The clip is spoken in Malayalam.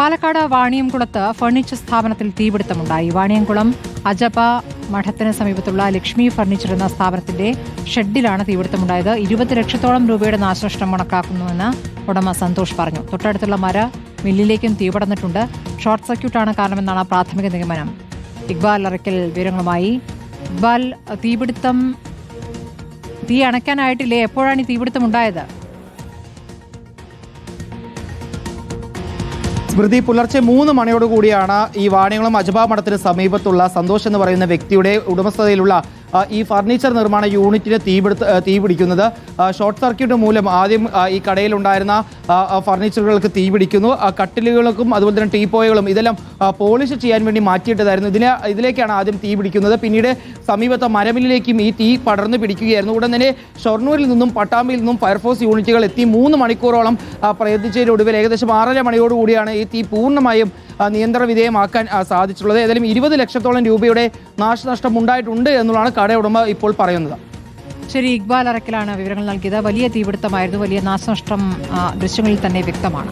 പാലക്കാട് വാണിയംകുളത്ത് ഫർണിച്ചർ സ്ഥാപനത്തിൽ തീപിടുത്തമുണ്ടായി. വാണിയംകുളം അജപ മഠത്തിന് സമീപത്തുള്ള ലക്ഷ്മി ഫർണിച്ചർ എന്ന സ്ഥാപനത്തിന്റെ ഷെഡിലാണ് തീപിടുത്തമുണ്ടായത്. 20 ലക്ഷത്തോളം രൂപയുടെ നാശനഷ്ടം കണക്കാക്കുന്നുവെന്ന് ഉടമ സന്തോഷ് പറഞ്ഞു. തൊട്ടടുത്തുള്ള മില്ലിലേക്കും തീപടർന്നിട്ടുണ്ട്. ഷോർട്ട് സർക്യൂട്ടാണ് കാരണമെന്നാണ് പ്രാഥമിക നിഗമനം. ഇക്ബാൽ അറയ്ക്കൽ വിവരങ്ങളുമായി. ഇക്ബാൽ, തീ അണയ്ക്കാനായിട്ടില്ലേ? എപ്പോഴാണ് ഈ തീപിടുത്തം ഉണ്ടായത്? സ്മൃതി, പുലർച്ചെ 3 മണിയോടുകൂടിയാണ് ഈ വാണിയംകുളം അജപ മഠത്തിന് സമീപത്തുള്ള സന്തോഷ് എന്ന് പറയുന്ന വ്യക്തിയുടെ ഉടമസ്ഥതയിലുള്ള ഈ ഫർണിച്ചർ നിർമ്മാണ യൂണിറ്റിന് തീപിടിക്കുന്നത്. ഷോർട്ട് സർക്യൂട്ട് മൂലം ആദ്യം ഈ കടയിലുണ്ടായിരുന്ന ഫർണിച്ചറുകൾക്ക് തീപിടിക്കുന്നു. കട്ടിലുകൾക്കും അതുപോലെ തന്നെ ടീപ്പോയകളും ഇതെല്ലാം പോളിഷ് ചെയ്യാൻ വേണ്ടി മാറ്റിയിട്ടതായിരുന്നു. ഇതിലേക്കാണ് ആദ്യം തീ പിടിക്കുന്നത്. പിന്നീട് സമീപത്തെ മരമില്ലിലേക്കും ഈ തീ പടർന്നു പിടിക്കുകയായിരുന്നു. ഉടൻ തന്നെ ഷൊർണൂരിൽ നിന്നും പട്ടാമ്പിയിൽ നിന്നും ഫയർഫോഴ്സ് യൂണിറ്റുകൾ എത്തി 3 മണിക്കൂറോളം പ്രയത്നിച്ചതിനൊടുവിൽ ഏകദേശം 6:30 മണിയോടുകൂടിയാണ് ഈ തീ പൂർണ്ണമായും നിയന്ത്രണ വിധേയമാക്കാൻ സാധിച്ചിട്ടുള്ളത്. ഏതായാലും 20 ലക്ഷത്തോളം രൂപയുടെ നാശനഷ്ടം ഉണ്ടായിട്ടുണ്ട് എന്നുള്ളതാണ് കട ഉടമ ഇപ്പോൾ പറയുന്നത്. ശരി, ഇക്ബാൽ അറയ്ക്കലാണ് വിവരങ്ങൾ നൽകിയത്. വലിയ തീപിടുത്തമായിരുന്നു. വലിയ നാശനഷ്ടം ദൃശ്യങ്ങളിൽ തന്നെ വ്യക്തമാണ്.